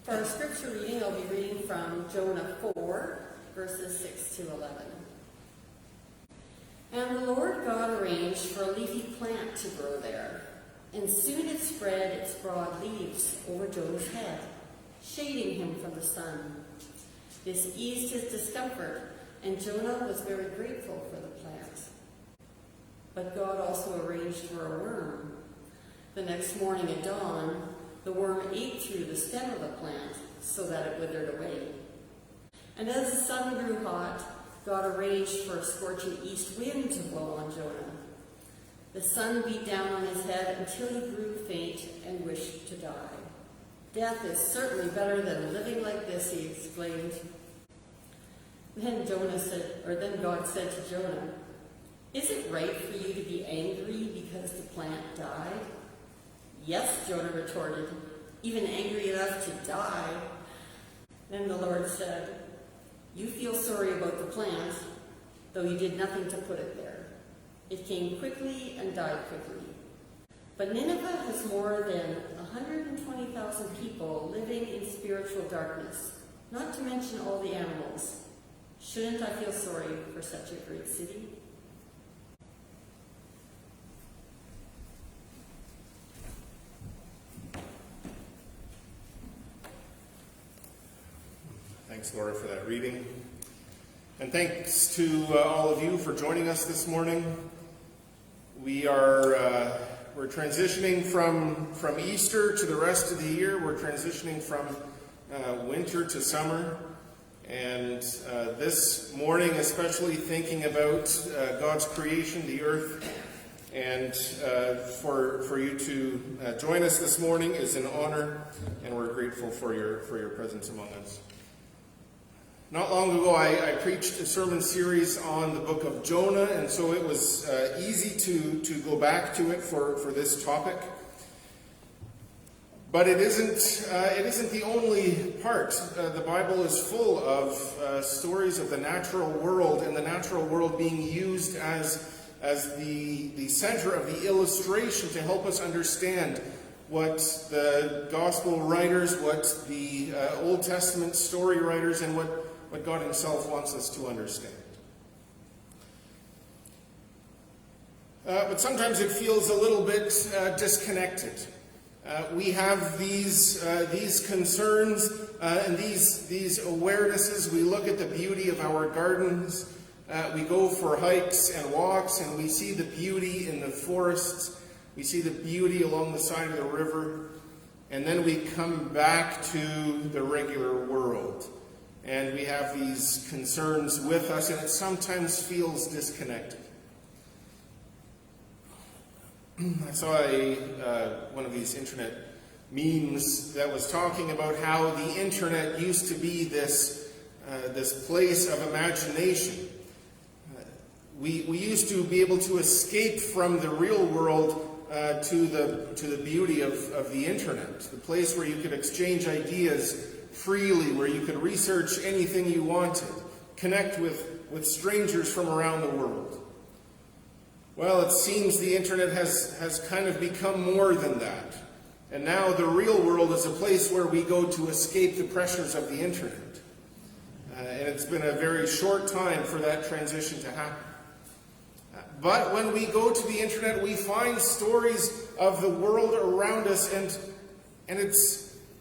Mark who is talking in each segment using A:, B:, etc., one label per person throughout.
A: For our scripture reading, I'll be reading from Jonah 4, verses 6 to 11. And the Lord God arranged for a leafy plant to grow there, and soon it spread its broad leaves over Jonah's head, shading him from the sun. This eased his discomfort, and Jonah was very grateful for the plant. But God also arranged for a worm. The next morning at dawn, the worm ate through the stem of the plant so that it withered away. And as the sun grew hot, God arranged for a scorching east wind to blow on Jonah. The sun beat down on his head until he grew faint and wished to die. Death is certainly better than living like this, he exclaimed. Then God said to Jonah, "Is it right for you to be angry because the plant died?" "Yes," Jonah retorted, "even angry enough to die." Then the Lord said, "You feel sorry about the plant, though you did nothing to put it there. It came quickly and died quickly. But Nineveh has more than 120,000 people living in spiritual darkness, not to mention all the animals. Shouldn't I feel sorry for such a great city?"
B: Thanks, Laura, for that reading. And thanks to all of you for joining us this morning. We're transitioning from Easter to the rest of the year. We're transitioning from winter to summer. And this morning, especially thinking about God's creation, the earth, and for you to join us this morning is an honor, and we're grateful for your presence among us. Not long ago, I preached a sermon series on the book of Jonah, and so it was easy to go back to it for this topic. But it isn't the only part. The Bible is full of stories of the natural world, and the natural world being used as the center of the illustration to help us understand what the gospel writers, what the Old Testament story writers, and what God himself wants us to understand. But sometimes it feels a little bit disconnected. We have these concerns and these awarenesses. We look at the beauty of our gardens. We go for hikes and walks, and we see the beauty in the forests. We see the beauty along the side of the river. And then we come back to the regular world. And we have these concerns with us, and it sometimes feels disconnected. I saw one of these internet memes that was talking about how the internet used to be this place of imagination. We used to be able to escape from the real world to the beauty of the internet, the place where you could exchange ideas freely, where you could research anything you wanted, connect with strangers from around the world. Well, it seems the internet has kind of become more than that. And now the real world is a place where we go to escape the pressures of the internet. And it's been a very short time for that transition to happen. But when we go to the internet, we find stories of the world around us, and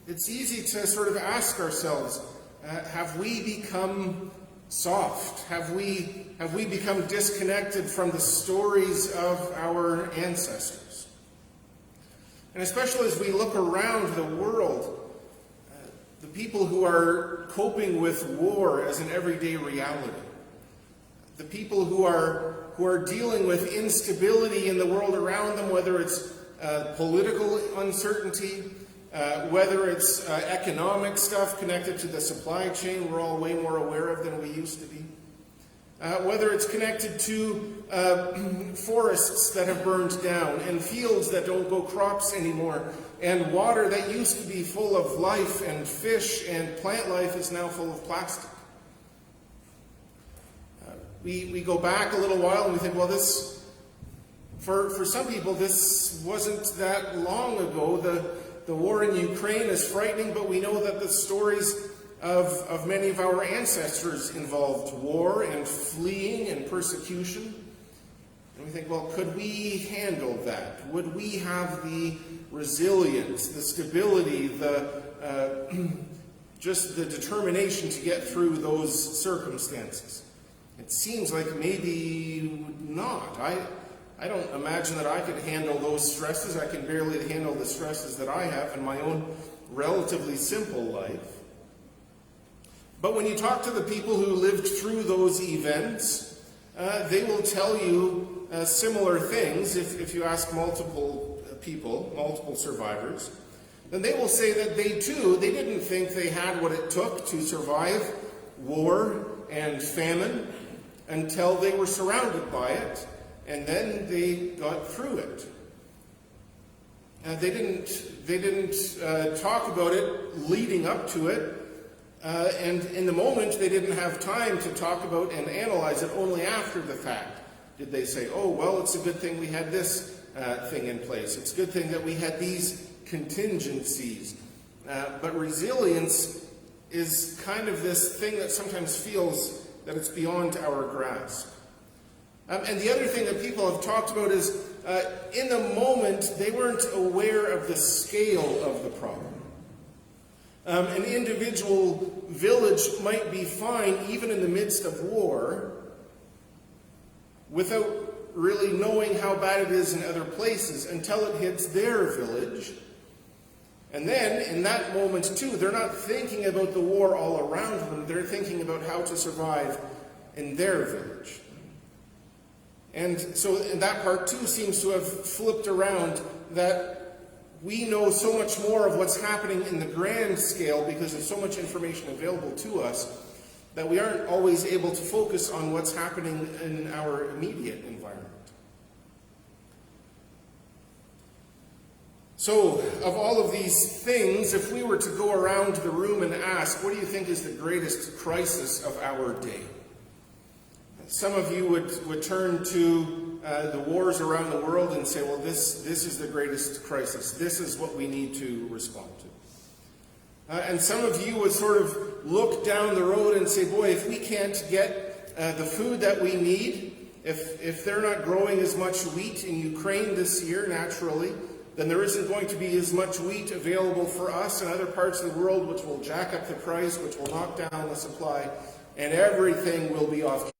B: it's easy to sort of ask ourselves, have we become soft? Have we become disconnected from the stories of our ancestors? And especially as we look around the world, the people who are coping with war as an everyday reality, the people who are dealing with instability in the world around them, whether it's political uncertainty, whether it's economic stuff connected to the supply chain we're all way more aware of than we used to be, whether it's connected to forests that have burned down and fields that don't grow crops anymore, and water that used to be full of life and fish and plant life is now full of plastic. We go back a little while and we think, well, this, for some people, this wasn't that long ago. the war in Ukraine is frightening, but we know that the stories of many of our ancestors involved war and fleeing and persecution. And we think, well, could we handle that? Would we have the resilience, the stability, just the determination to get through those circumstances? It seems like maybe not. I don't imagine that I could handle those stresses. I can barely handle the stresses that I have in my own relatively simple life. But when you talk to the people who lived through those events, they will tell you similar things. If you ask multiple people, multiple survivors, then they will say that they didn't think they had what it took to survive war and famine until they were surrounded by it, and then they got through it. They didn't talk about it leading up to it, and in the moment they didn't have time to talk about and analyze it. Only after the fact did they say, oh, well, it's a good thing we had this thing in place. It's a good thing that we had these contingencies. But resilience is kind of this thing that sometimes feels that it's beyond our grasp. And the other thing that people have talked about is, in the moment, they weren't aware of the scale of the problem. An individual village might be fine, even in the midst of war, without really knowing how bad it is in other places until it hits their village. And then, in that moment too, they're not thinking about the war all around them, they're thinking about how to survive in their village. And so that part too seems to have flipped around, that we know so much more of what's happening in the grand scale because there's so much information available to us that we aren't always able to focus on what's happening in our immediate environment. So, of all of these things, if we were to go around the room and ask, what do you think is the greatest crisis of our day? Some of you would turn to the wars around the world and say, well, this is the greatest crisis. This is what we need to respond to. And some of you would sort of look down the road and say, boy, if we can't get the food that we need, if they're not growing as much wheat in Ukraine this year naturally, then there isn't going to be as much wheat available for us in other parts of the world, which will jack up the price, which will knock down the supply, and everything will be off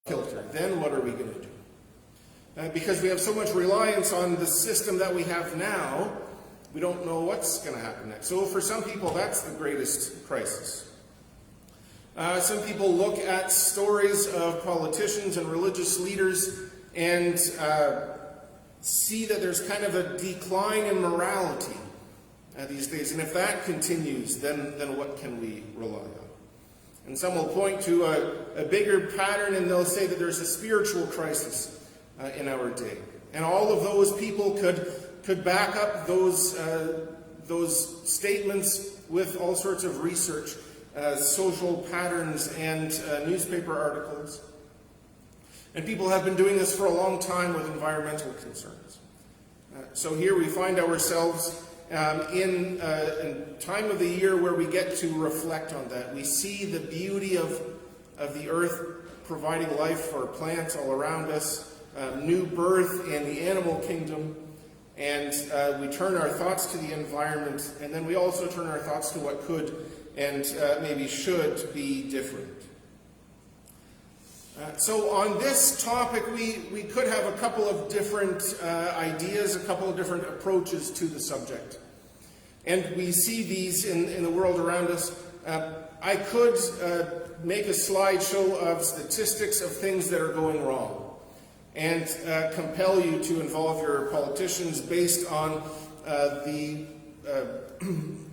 B: kilter. Then what are we going to do? Because we have so much reliance on the system that we have now, we don't know what's going to happen next. So for some people, that's the greatest crisis. Some people look at stories of politicians and religious leaders and see that there's kind of a decline in morality these days. And if that continues, then what can we rely on? And some will point to a bigger pattern, and they'll say that there's a spiritual crisis in our day. And all of those people could back up those statements with all sorts of research, social patterns, and newspaper articles. And people have been doing this for a long time with environmental concerns. So here we find ourselves in a time of the year where we get to reflect on that. We see the beauty of the earth providing life for plants all around us, new birth in the animal kingdom, and we turn our thoughts to the environment, and then we also turn our thoughts to what could and maybe should be different. So on this topic, we could have a couple of different ideas, a couple of different approaches to the subject. And we see these in the world around us. I could make a slideshow of statistics of things that are going wrong and compel you to involve your politicians based on the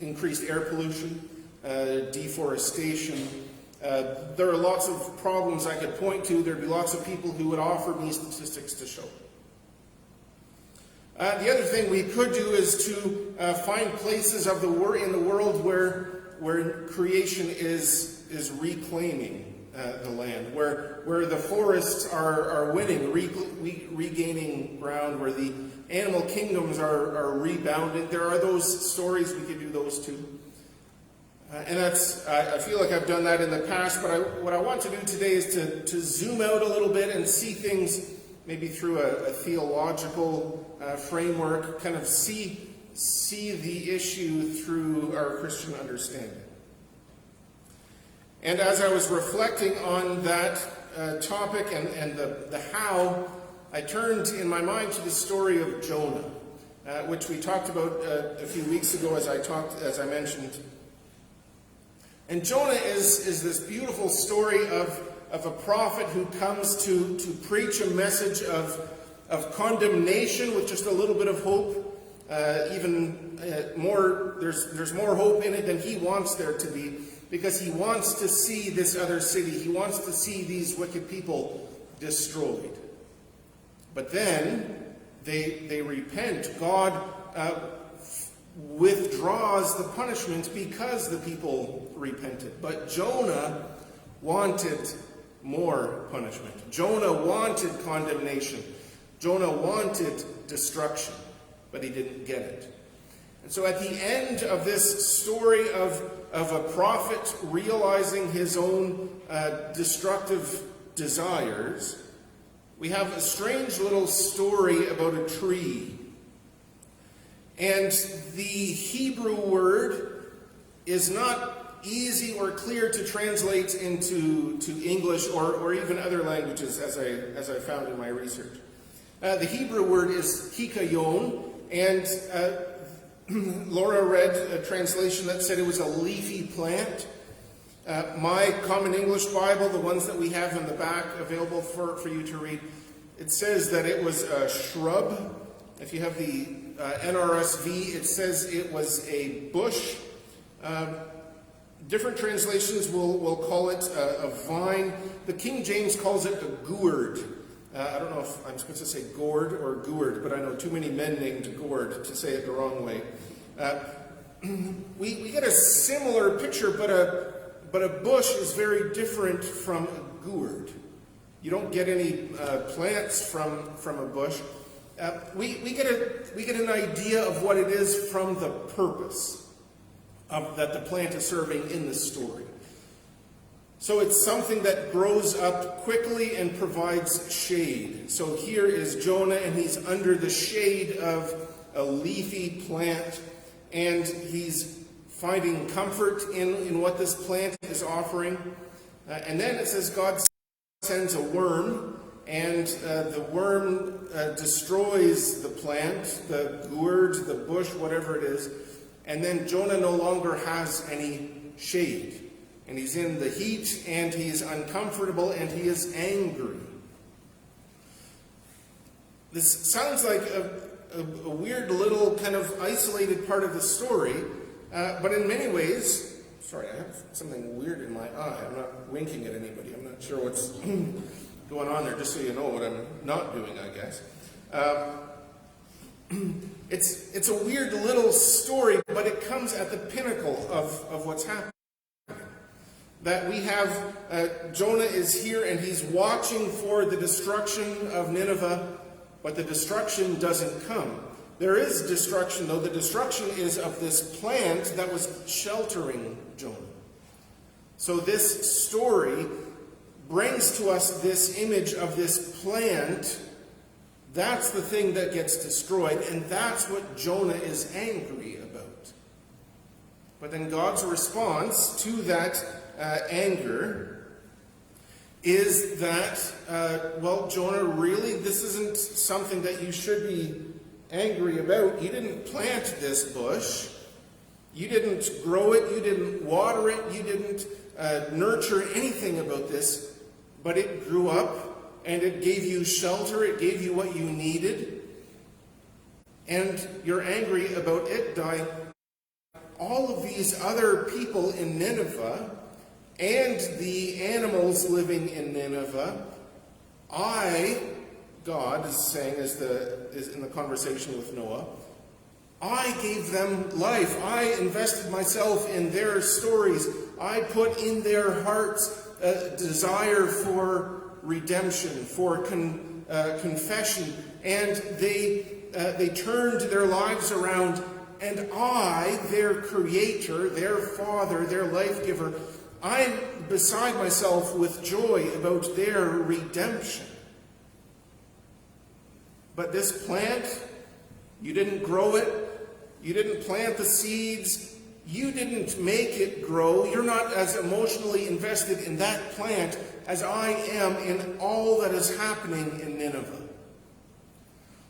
B: increased air pollution, deforestation. There are lots of problems I could point to. There'd be lots of people who would offer me statistics to show. The other thing we could do is to find places of in the world where creation is reclaiming the land, where the forests are winning, regaining ground, where the animal kingdoms are rebounding. There are those stories, we could do those too. And I feel like I've done that in the past, but what I want to do today is to zoom out a little bit and see things maybe through a theological framework, kind of see the issue through our Christian understanding. And as I was reflecting on that topic and the how, I turned in my mind to the story of Jonah, which we talked about a few weeks ago as I mentioned. And Jonah is this beautiful story of a prophet who comes to preach a message of condemnation with just a little bit of hope. Even more, there's more hope in it than he wants there to be, because he wants to see this other city. He wants to see these wicked people destroyed. But then they repent. God withdraws the punishment because the people repented. But Jonah wanted more punishment. Jonah wanted condemnation. Jonah wanted destruction, but he didn't get it. And so at the end of this story of a prophet realizing his own destructive desires, we have a strange little story about a tree. And the Hebrew word is not easy or clear to translate into English or even other languages, as I found in my research. The Hebrew word is hikayon, and Laura read a translation that said it was a leafy plant. My Common English Bible, the ones that we have in the back available for you to read, it says that it was a shrub. If you have the NRSV, it says it was a bush. Different translations will call it a vine. The King James calls it a gourd. I don't know if I'm supposed to say gourd or gourd, but I know too many men named Gourd to say it the wrong way. We get a similar picture, but a bush is very different from a gourd. You don't get any plants from a bush. We get an idea of what it is from the purpose that the plant is serving in the story. So it's something that grows up quickly and provides shade. So here is Jonah, and he's under the shade of a leafy plant, and he's finding comfort in what this plant is offering. And then it says God sends a worm, and the worm destroys the plant, the gourd, the bush, whatever it is. And then Jonah no longer has any shade. And he's in the heat, and he's uncomfortable, and he is angry. This sounds like a weird little kind of isolated part of the story, but in many ways, sorry, I have something weird in my eye. I'm not winking at anybody. I'm not sure what's going on there, just so you know what I'm not doing, I guess. It's a weird little story, but it comes at the pinnacle of what's happening. That we have, Jonah is here and he's watching for the destruction of Nineveh, but the destruction doesn't come. There is destruction, though. The destruction is of this plant that was sheltering Jonah. So this story brings to us this image of this plant. That's the thing that gets destroyed, and that's what Jonah is angry about. But then God's response to that anger is that, well, Jonah, really, this isn't something that you should be angry about. You didn't plant this bush. You didn't grow it. You didn't water it. You didn't nurture anything about this. But it grew up, and it gave you shelter. It gave you what you needed. And you're angry about it dying. All of these other people in Nineveh and the animals living in Nineveh, God is saying, is in the conversation with Noah, I gave them life. I invested myself in their stories. I put in their hearts desire for redemption, for confession, and they turned their lives around. And I, their creator, their father, their life giver, I'm beside myself with joy about their redemption. But this plant, you didn't grow it, you didn't plant the seeds, you didn't make it grow, you're not as emotionally invested in that plant as I am in all that is happening in Nineveh.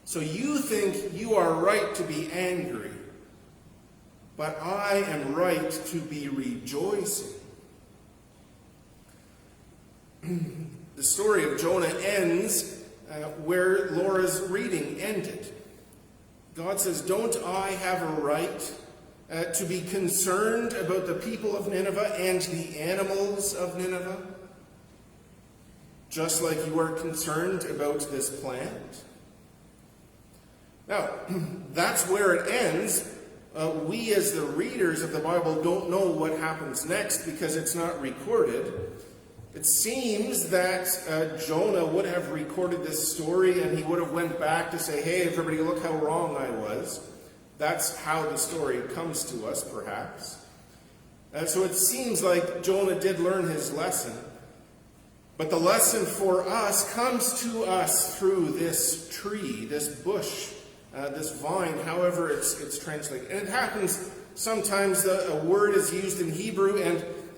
B: So you think you are right to be angry, but I am right to be rejoicing. The story of Jonah ends where Laura's reading ended. God says, don't I have a right to be concerned about the people of Nineveh and the animals of Nineveh? Just like you are concerned about this plant? Now, that's where it ends. We as the readers of the Bible don't know what happens next because it's not recorded. It seems that Jonah would have recorded this story and he would have went back to say, hey, everybody, look how wrong I was. That's how the story comes to us, perhaps. So it seems like Jonah did learn his lesson. But the lesson for us comes to us through this tree, this bush, this vine, however it's translated. And it happens sometimes a word is used in Hebrew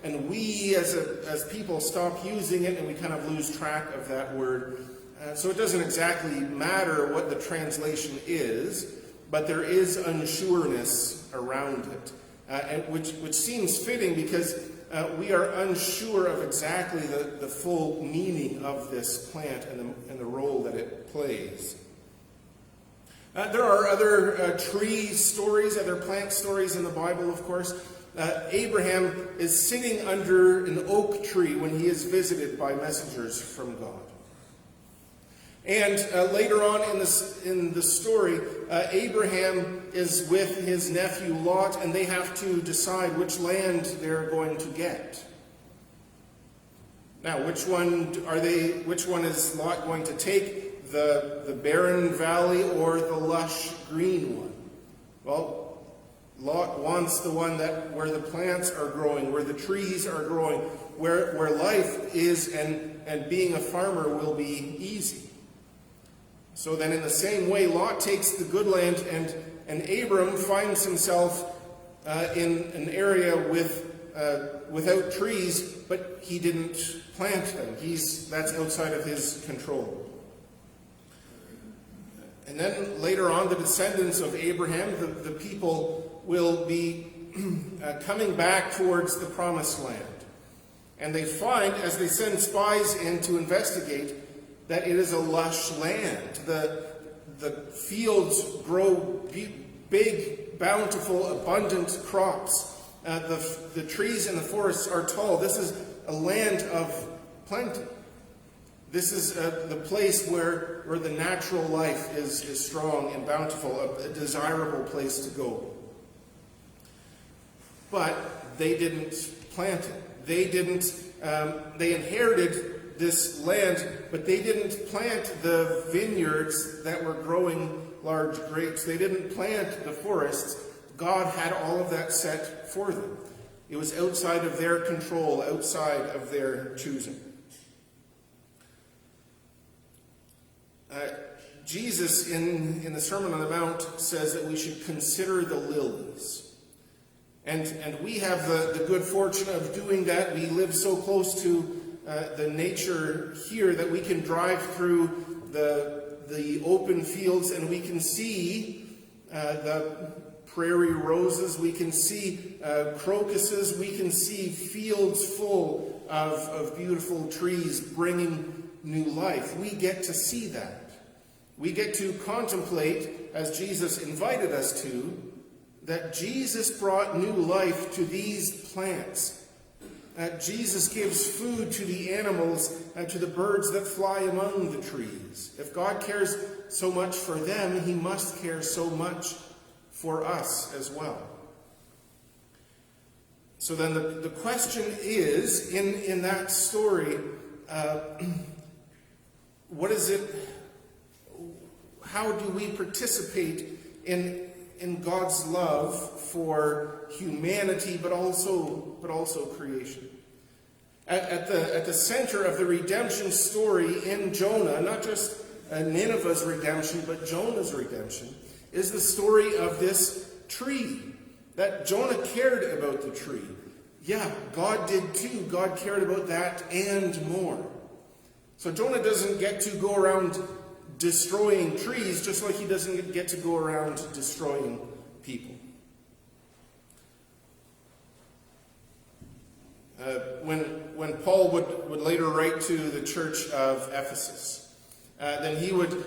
B: and we as people stop using it and we kind of lose track of that word. So it doesn't exactly matter what the translation is, but there is unsureness around it, and which seems fitting because we are unsure of exactly the full meaning of this plant and the role that it plays. There are other tree stories, other plant stories in the Bible, of course. Abraham is sitting under an oak tree when he is visited by messengers from God. And later on in the story, Abraham is with his nephew Lot, and they have to decide which land they're going to get. Now, which one is Lot going to take? The barren valley or the lush green one? Well, Lot wants the one where the plants are growing, where the trees are growing, where life is, and being a farmer will be easy. So then in the same way, Lot takes the good land, and Abram finds himself in an area without trees, but he didn't plant them. That's outside of his control. And then later on, the descendants of Abraham, the people, will be coming back towards the promised land. And they find, as they send spies in to investigate, that it is a lush land. The fields grow big, bountiful, abundant crops. The trees in the forests are tall. This is a land of plenty. This is the place where the natural life is strong and bountiful, a desirable place to go. But they didn't plant it. They inherited this land, but they didn't plant the vineyards that were growing large grapes. They didn't plant the forests. God had all of that set for them. It was outside of their control, outside of their choosing. Jesus, in the Sermon on the Mount, says that we should consider the lilies. And we have the good fortune of doing that. We live so close to the nature here that we can drive through the open fields and we can see the prairie roses, we can see crocuses, we can see fields full of beautiful trees bringing new life. We get to see that. We get to contemplate, as Jesus invited us to, that Jesus brought new life to these plants. That Jesus gives food to the animals and to the birds that fly among the trees. If God cares so much for them, he must care so much for us as well. So then the question is, in that story, what is it, how do we participate in God's love for humanity, but also creation? At the center of the redemption story in Jonah, not just Nineveh's redemption, but Jonah's redemption, is the story of this tree. That Jonah cared about the tree. Yeah, God did too. God cared about that and more. So Jonah doesn't get to go around destroying trees, just like he doesn't get to go around destroying people. When Paul would later write to the church of Ephesus, then he would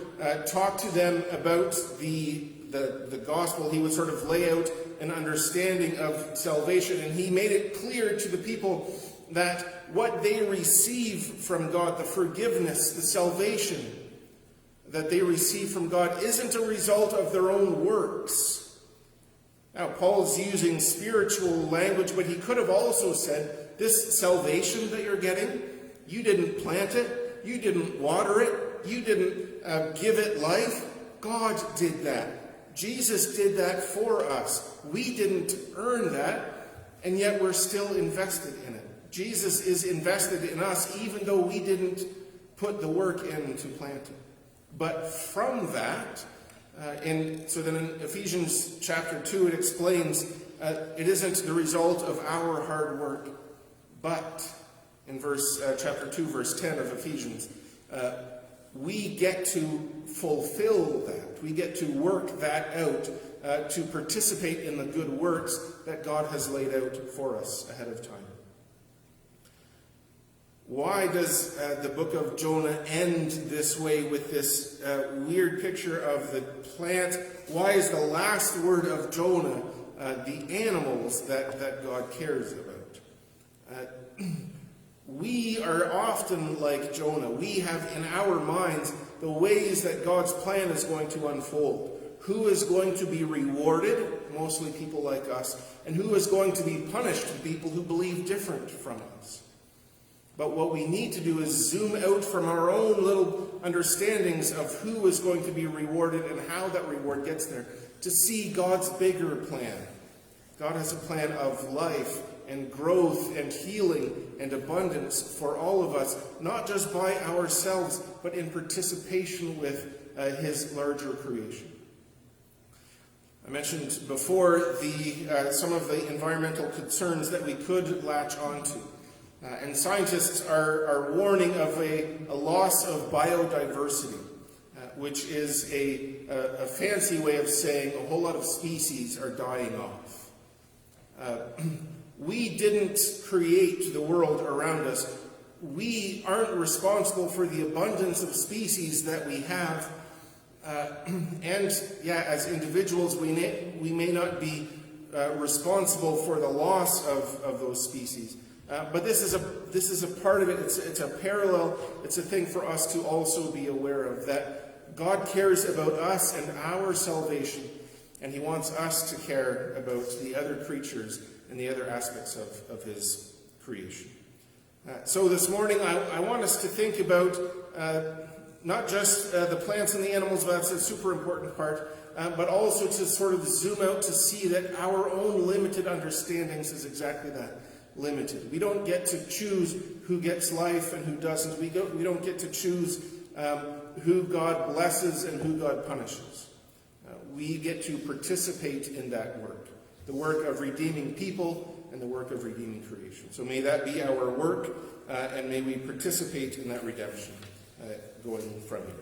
B: talk to them about the gospel. He would sort of lay out an understanding of salvation, and he made it clear to the people that what they receive from God, the forgiveness, the salvation that they receive from God, isn't a result of their own works. Now, Paul's using spiritual language, but he could have also said, this salvation that you're getting, you didn't plant it, you didn't water it, you didn't give it life. God did that. Jesus did that for us. We didn't earn that, and yet we're still invested in it. Jesus is invested in us, even though we didn't put the work in to plant it. But from that, so then in Ephesians chapter 2, it explains it isn't the result of our hard work, but in chapter 2, verse 10 of Ephesians, we get to fulfill that. We get to work that out, to participate in the good works that God has laid out for us ahead of time. Why does the book of Jonah end this way with this weird picture of the plant? Why is the last word of Jonah the animals that God cares about? We are often like Jonah. We have in our minds the ways that God's plan is going to unfold. Who is going to be rewarded? Mostly people like us. And who is going to be punished? People who believe different from us. But what we need to do is zoom out from our own little understandings of who is going to be rewarded and how that reward gets there, to see God's bigger plan. God has a plan of life and growth and healing and abundance for all of us, not just by ourselves, but in participation with his larger creation. I mentioned before some of the environmental concerns that we could latch onto. And scientists are warning of a loss of biodiversity, which is a fancy way of saying a whole lot of species are dying off. We didn't create the world around us. We aren't responsible for the abundance of species that we have. And as individuals, we may not be responsible for the loss of those species. But this is a part of it. It's a parallel. It's a thing for us to also be aware of, that God cares about us and our salvation, and he wants us to care about the other creatures and the other aspects of his creation. So this morning, I want us to think about not just the plants and the animals, but that's a super important part, but also to sort of zoom out to see that our own limited understandings is exactly that. Limited. We don't get to choose who gets life and who doesn't. We don't get to choose who God blesses and who God punishes. We get to participate in that work, the work of redeeming people and the work of redeeming creation. So may that be our work, and may we participate in that redemption going from here.